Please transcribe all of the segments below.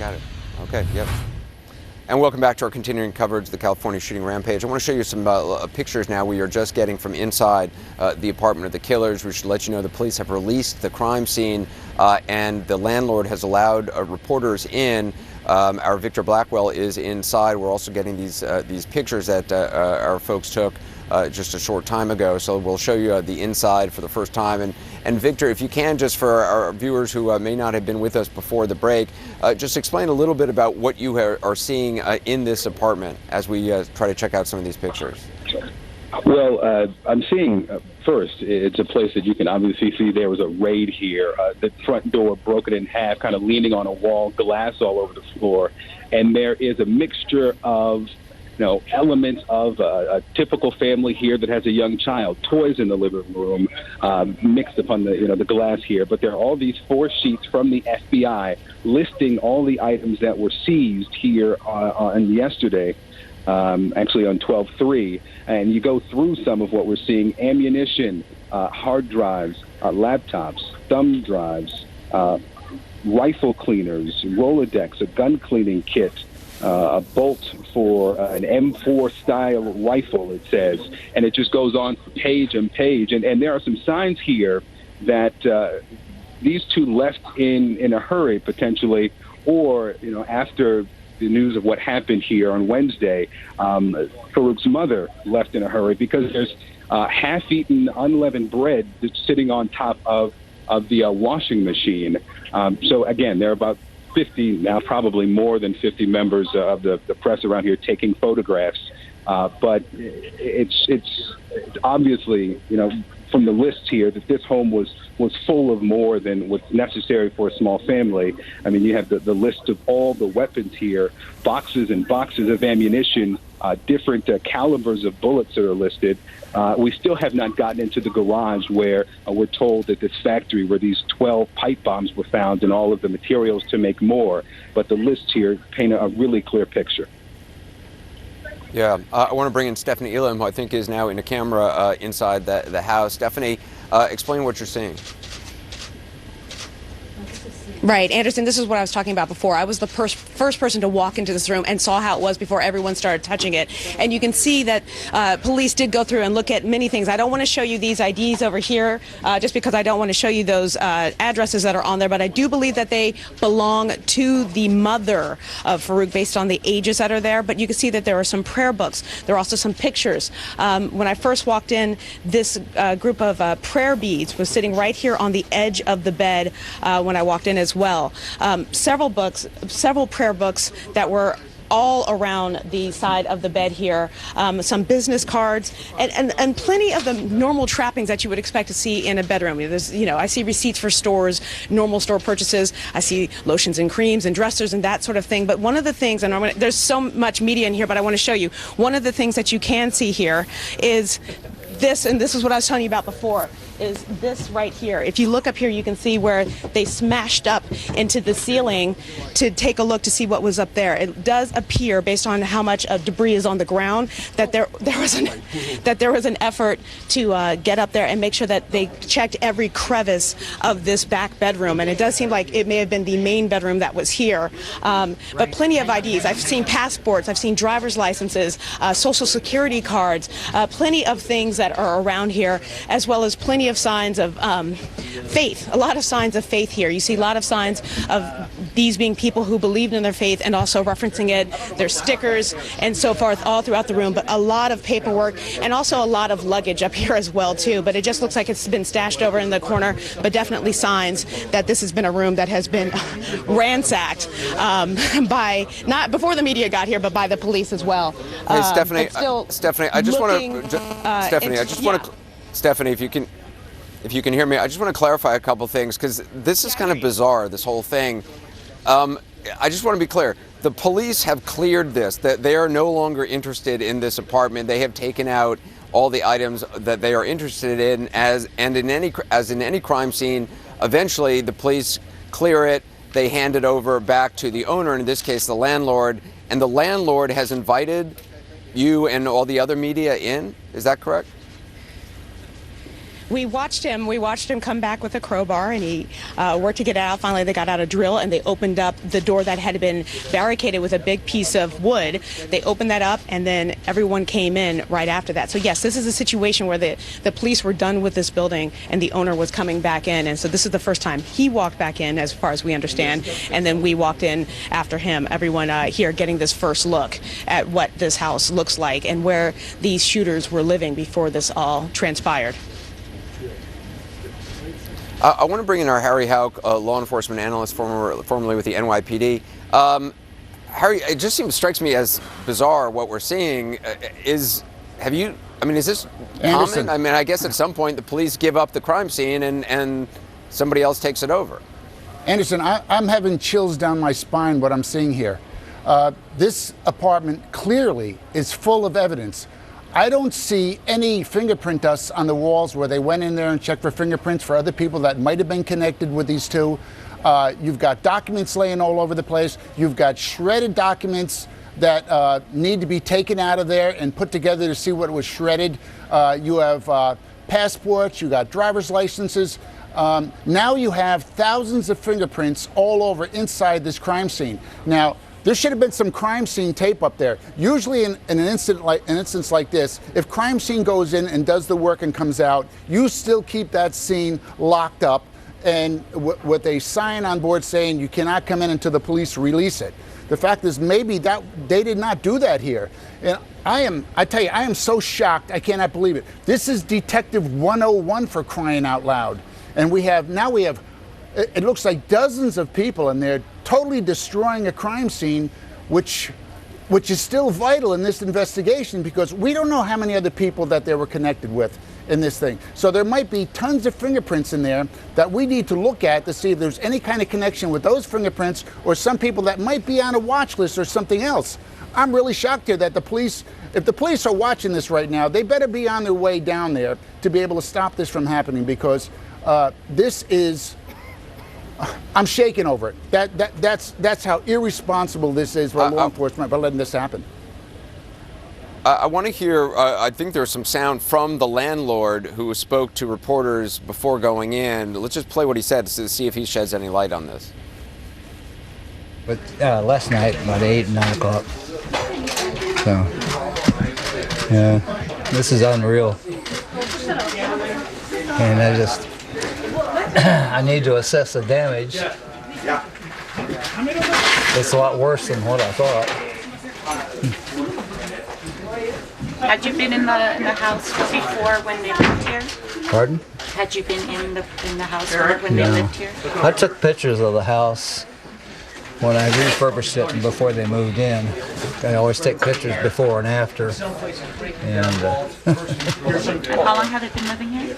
Got it. Okay, yep. And welcome back to our continuing coverage of the California shooting rampage. I want to show you some pictures now we are just getting from inside the apartment of the killers. We should let you know the police have released the crime scene and the landlord has allowed reporters in. Our Victor Blackwell is inside. We're also getting these pictures that our folks took just a short time ago. So we'll show you the inside for the first time. And Victor, if you can, just for our viewers who may not have been with us before the break, just explain a little bit about what you are seeing in this apartment as we try to check out some of these pictures. Well, I'm seeing, first, it's a place that you can obviously see there was a raid here. The front door broken in half, kind of leaning on a wall, glass all over the floor. And there is a mixture of elements of a typical family here that has a young child, toys in the living room, mixed upon the glass here. But there are all these 4 sheets from the FBI listing all the items that were seized here on yesterday, actually on 12/3. And you go through some of what we're seeing: ammunition, hard drives, laptops, thumb drives, rifle cleaners, Rolodex, a gun cleaning kit, a bolt for an M4 style rifle, it says, and it just goes on page and page. And there are some signs here that these two left in a hurry, potentially, or after the news of what happened here on Wednesday, Farouk's mother left in a hurry because there's half-eaten, unleavened bread that's sitting on top of the washing machine. So again, there are about 50, now probably more than 50 members of the press around here taking photographs. But it's obviously, from the list here, that this home was full of more than what's necessary for a small family. I mean, you have the list of all the weapons here, boxes and boxes of ammunition, different calibers of bullets that are listed. We still have not gotten into the garage where we're told that this factory where these 12 pipe bombs were found and all of the materials to make more. But the lists here paint a really clear picture. Yeah, I want to bring in Stephanie Elam, who I think is now in a camera inside the house. Stephanie, explain what you're seeing. Right, Anderson, this is what I was talking about before. I was the first person to walk into this room and saw how it was before everyone started touching it. And you can see that police did go through and look at many things. I don't want to show you these IDs over here just because I don't want to show you those addresses that are on there, but I do believe that they belong to the mother of Farouk based on the ages that are there. But you can see that there are some prayer books. There are also some pictures. When I first walked in, this group of prayer beads was sitting right here on the edge of the bed when I walked in as well. Several prayer books that were all around the side of the bed here, some business cards, and plenty of the normal trappings that you would expect to see in a bedroom. There's, I see receipts for stores, normal store purchases. I see lotions and creams and dressers and that sort of thing. But one of the things, and there's so much media in here, but I want to show you, one of the things that you can see here is this, and this is what I was telling you about before, is this right here. If you look up here, you can see where they smashed up into the ceiling to take a look to see what was up there. It does appear, based on how much debris is on the ground, that there was an effort to get up there and make sure that they checked every crevice of this back bedroom. And it does seem like it may have been the main bedroom that was here. But plenty of IDs. I've seen passports. I've seen driver's licenses, social security cards, plenty of things that are around here, as well as plenty of signs of faith, a lot of signs of faith here. You see a lot of signs of these being people who believed in their faith and also referencing it, their stickers and so forth all throughout the room, but a lot of paperwork and also a lot of luggage up here as well too. But it just looks like it's been stashed over in the corner, but definitely signs that this has been a room that has been ransacked by, not before the media got here, but by the police as well. Hey, Stephanie, I just want to, Stephanie, if you can hear me, I just want to clarify a couple things, because this is kind of bizarre, this whole thing. I just want to be clear. The police have cleared this, that they are no longer interested in this apartment. They have taken out all the items that they are interested in, as in any crime scene. Eventually, the police clear it. They hand it over back to the owner, in this case, the landlord. And the landlord has invited you and all the other media in. Is that correct? We watched him come back with a crowbar, and he worked to get out. Finally, they got out a drill, and they opened up the door that had been barricaded with a big piece of wood. They opened that up, and then everyone came in right after that. So yes, this is a situation where the police were done with this building, and the owner was coming back in. And so this is the first time he walked back in, as far as we understand, and then we walked in after him. Everyone here getting this first look at what this house looks like and where these shooters were living before this all transpired. I want to bring in our Harry Houck, law enforcement analyst, formerly with the NYPD. Harry, it just strikes me as bizarre what we're seeing. Is this Anderson. common? I mean, I guess at some point the police give up the crime scene and somebody else takes it over. Anderson, I'm having chills down my spine what I'm seeing here. This apartment clearly is full of evidence. I don't see any fingerprint dust on the walls where they went in there and checked for fingerprints for other people that might have been connected with these two. You've got documents laying all over the place. You've got shredded documents that need to be taken out of there and put together to see what was shredded. You have passports, you got driver's licenses. Now you have thousands of fingerprints all over inside this crime scene. Now, there should have been some crime scene tape up there. Usually in an instance like this, if crime scene goes in and does the work and comes out, you still keep that scene locked up and with a sign on board saying you cannot come in until the police release it. The fact is maybe that they did not do that here. And I tell you, I am so shocked, I cannot believe it. This is Detective 101 for crying out loud. And now we have, it looks like dozens of people in there totally destroying a crime scene, which is still vital in this investigation because we don't know how many other people that they were connected with in this thing. So there might be tons of fingerprints in there that we need to look at to see if there's any kind of connection with those fingerprints or some people that might be on a watch list or something else. I'm really shocked here that if the police are watching this right now, they better be on their way down there to be able to stop this from happening because this is, I'm shaking over it. That's how irresponsible this is by law enforcement by letting this happen. I want to hear, I think there's some sound from the landlord who spoke to reporters before going in. Let's just play what he said to see if he sheds any light on this. But last night, about 8, 9 o'clock. So, yeah, this is unreal. And I need to assess the damage. It's a lot worse than what I thought. Had you been in the house before when they lived here? Pardon? Had you been in the house when they lived here? I took pictures of the house when I refurbished it and before they moved in. I always take pictures before and after. And how long have they been living here?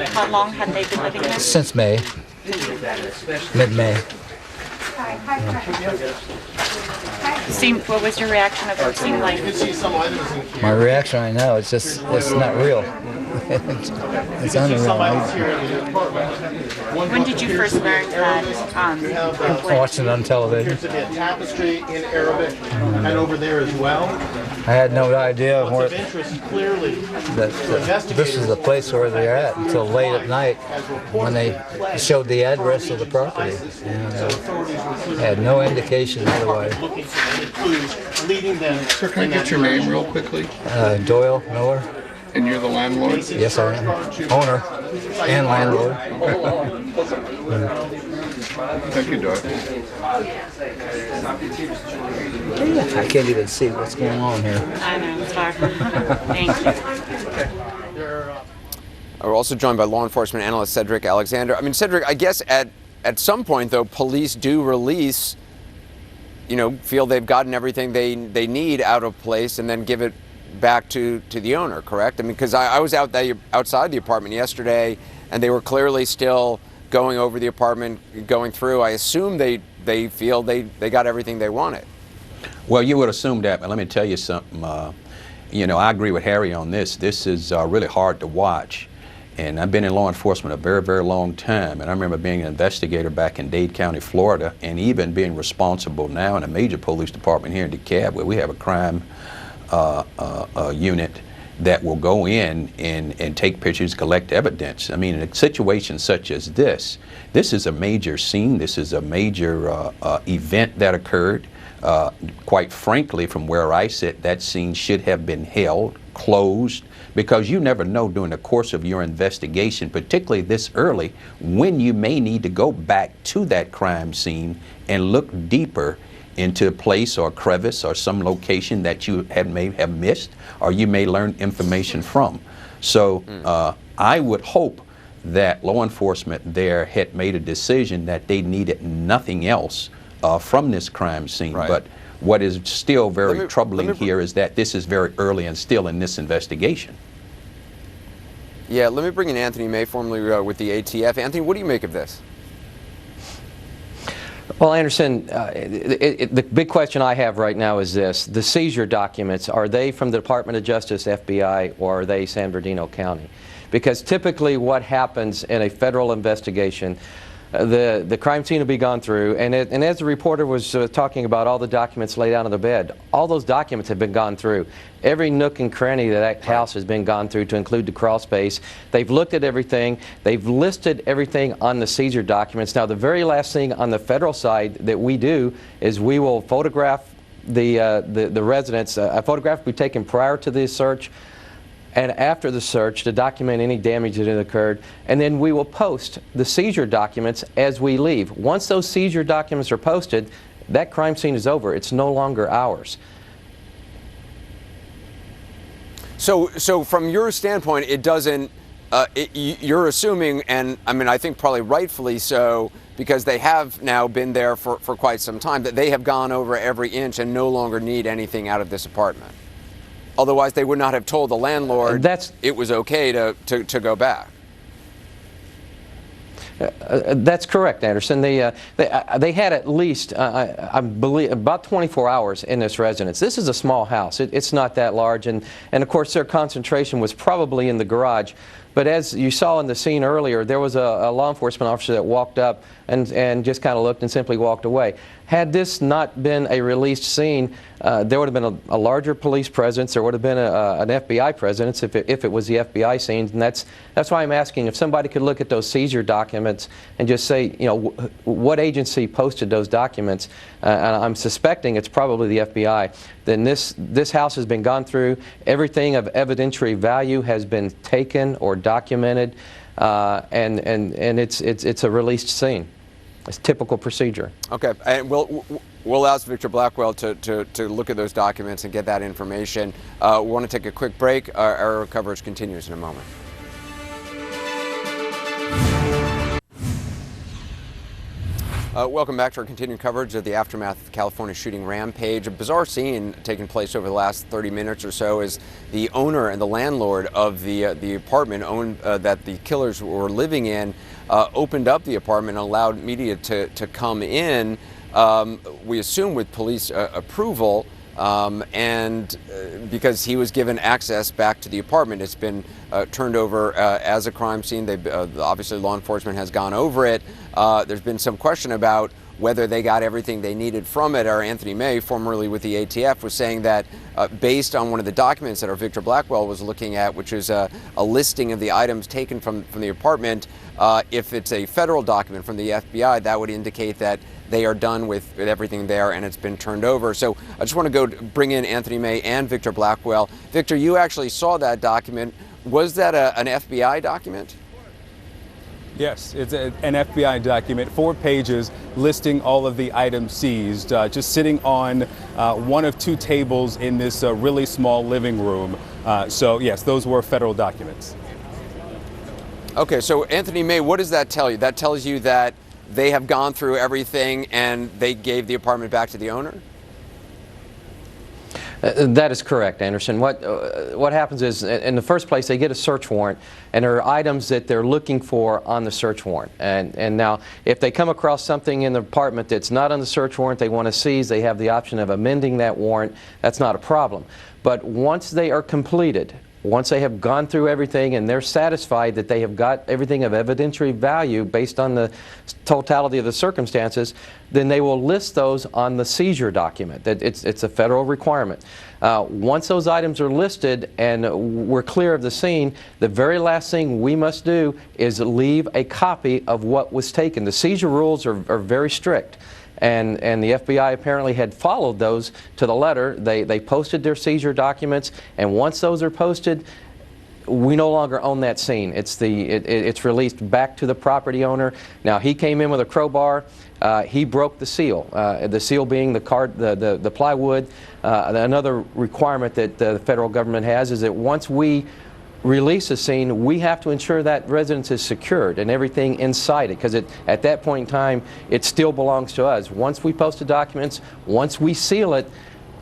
How long had they been living here? Since May, mid-May. What was your reaction of what it seemed like? My reaction right now is just, it's not real. It's unreal. When did you first learn that? I watched it on television. Tapestry in Arabic and over there as well. I had no idea Of interest clearly that this is the place where they're at until late at night when they showed the address of the property. And I had no indication otherwise. Sir, can I get your name real quickly? Doyle Miller. And you're the landlord? Yes, I am. Owner and landlord. Thank you, Doyle. I can't even see what's going on here. I know, it's hard. Thank you. We're also joined by law enforcement analyst Cedric Alexander. I mean, Cedric, I guess at some point, though, police do release, feel they've gotten everything they need out of place and then give it back to the owner, correct? I mean, because I was outside the apartment yesterday, and they were clearly still going over the apartment, going through. I assume they feel they got everything they wanted. Well, you would assume that, but let me tell you something. I agree with Harry on this. This is really hard to watch. And I've been in law enforcement a very, very long time. And I remember being an investigator back in Dade County, Florida, and even being responsible now in a major police department here in DeKalb, where we have a crime unit. that will go in and take pictures, collect evidence. I mean, in a situation such as this is a major scene. This is a major event that occurred. Quite frankly, from where I sit, that scene should have been held, closed, because you never know during the course of your investigation, particularly this early, when you may need to go back to that crime scene and look deeper into a place or crevice or some location that you may have missed, or you may learn information from. So I would hope that law enforcement there had made a decision that they needed nothing else from this crime scene. Right. But what is still very troubling here is that this is very early and still in this investigation. Yeah, let me bring in Anthony May, formerly with the ATF. Anthony, what do you make of this? Well, Anderson, the big question I have right now is this. The seizure documents, are they from the Department of Justice, FBI, or are they San Bernardino County? Because typically what happens in a federal investigation, the crime scene will be gone through, and as the reporter was talking about all the documents laid out on the bed, all those documents have been gone through. Every nook and cranny of that house has been gone through to include the crawl space. They've looked at everything. They've listed everything on the seizure documents. Now, the very last thing on the federal side that we do is we will photograph the residents. A photograph will be taken prior to the search and after the search to document any damage that had occurred, and then we will post the seizure documents as we leave. Once those seizure documents are posted, that crime scene is over. It's no longer ours. So from your standpoint, it doesn't, you're assuming, and I mean, I think probably rightfully so, because they have now been there for quite some time, that they have gone over every inch and no longer need anything out of this apartment. Otherwise, they would not have told the landlord it was okay to go back. That's correct, Anderson. They had at least, I believe, about 24 hours in this residence. This is a small house. It's not that large, and of course their concentration was probably in the garage. But as you saw in the scene earlier, there was a law enforcement officer that walked up and just kind of looked and simply walked away. Had this not been a released scene, there would have been a larger police presence. There would have been an FBI presence if it was the FBI scene. And that's why I'm asking if somebody could look at those seizure documents and just say, you know, what agency posted those documents. And I'm suspecting it's probably the FBI. Then this house has been gone through. Everything of evidentiary value has been taken or documented, and it's a released scene. It's typical procedure. Okay, and we'll ask Victor Blackwell to look at those documents and get that information. We want to take a quick break. Our coverage continues in a moment. Welcome back to our continuing coverage of the aftermath of the California shooting rampage. A bizarre scene taking place over the last 30 minutes or so as the owner and the landlord of the apartment that the killers were living in opened up the apartment and allowed media to come in, we assume with police approval, and because he was given access back to the apartment. It's been turned over as a crime scene. Obviously law enforcement has gone over it. There's been some question about whether they got everything they needed from it. Our Anthony May, formerly with the ATF, was saying that based on one of the documents that our Victor Blackwell was looking at, which is a listing of the items taken from the apartment, if it's a federal document from the FBI, that would indicate that they are done with everything there and it's been turned over. So I just want to go bring in Anthony May and Victor Blackwell. Victor, you actually saw that document. Was that an FBI document? Yes, it's an FBI document, 4 pages listing all of the items seized, just sitting on one of 2 tables in this really small living room. So yes, those were federal documents. Okay, so Anthony May, what does that tell you? That tells you that they have gone through everything and they gave the apartment back to the owner? That is correct, Anderson. What happens is, in the first place, they get a search warrant, and there are items that they're looking for on the search warrant. And now, if they come across something in the apartment that's not on the search warrant they want to seize, they have the option of amending that warrant. That's not a problem. But once they are completed, Once they have gone through everything and they're satisfied that they have got everything of evidentiary value based on the totality of the circumstances, then they will list those on the seizure document. It's a federal requirement. Once those items are listed and we're clear of the scene, the very last thing we must do is leave a copy of what was taken. The seizure rules are very strict. And the FBI apparently had followed those to the letter. They posted their seizure documents, and once those are posted, we no longer own that scene. It's released back to the property owner. Now, he came in with a crowbar. He broke the seal being the plywood. Another requirement that the federal government has is that once we release a scene, we have to ensure that residence is secured and everything inside it, because at that point in time, it still belongs to us. Once we post the documents, once we seal it,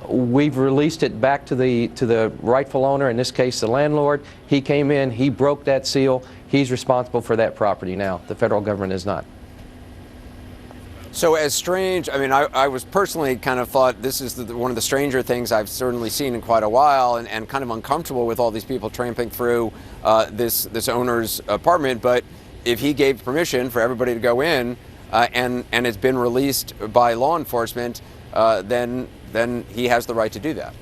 we've released it back to the rightful owner, in this case the landlord. He came in, he broke that seal, he's responsible for that property now. The federal government is not. So as strange, I mean, I was personally kind of thought this is one of the stranger things I've certainly seen in quite a while, and kind of uncomfortable with all these people tramping through this owner's apartment. But if he gave permission for everybody to go in and it's been released by law enforcement, then he has the right to do that.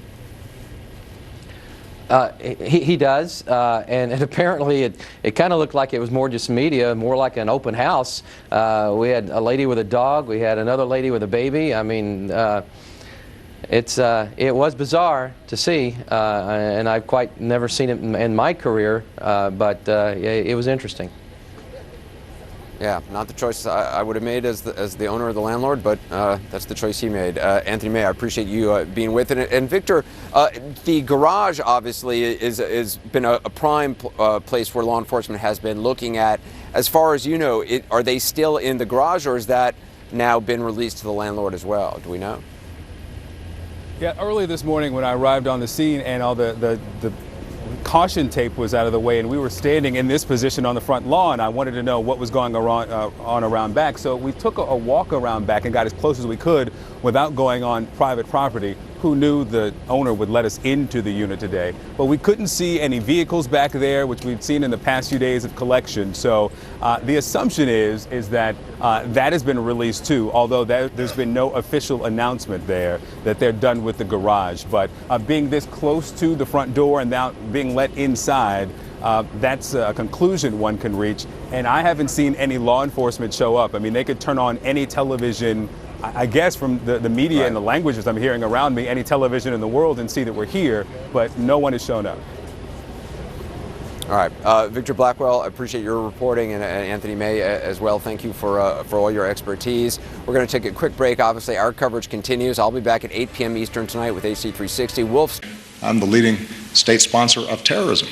He does, and apparently it kind of looked like it was more just media, more like an open house. We had a lady with a dog, we had another lady with a baby. I mean, it was bizarre to see, and I've quite never seen it in my career, but it was interesting. Yeah, not the choice I would have made as the owner of the landlord, but that's the choice he made. Anthony May, I appreciate you being with it. And Victor, the garage obviously is been a prime place where law enforcement has been looking at. As far as you know, are they still in the garage, or has that now been released to the landlord as well? Do we know? Yeah, early this morning when I arrived on the scene and all the caution tape was out of the way and we were standing in this position on the front lawn, I wanted to know what was going on around back. So we took a walk around back and got as close as we could without going on private property. Who knew the owner would let us into the unit today? But we couldn't see any vehicles back there, which we've seen in the past few days of collection. So the assumption is that that has been released too, although there's been no official announcement there that they're done with the garage. But being this close to the front door and now being let inside, that's a conclusion one can reach. And I haven't seen any law enforcement show up. I mean, they could turn on any television, I guess from the media and the languages I'm hearing around me, any television in the world, and see that we're here, but no one has shown up. All right, Victor Blackwell, I appreciate your reporting, and Anthony May as well. Thank you for all your expertise. We're going to take a quick break. Obviously, our coverage continues. I'll be back at 8 p.m. Eastern tonight with AC 360. Wolf. I'm the leading state sponsor of terrorism.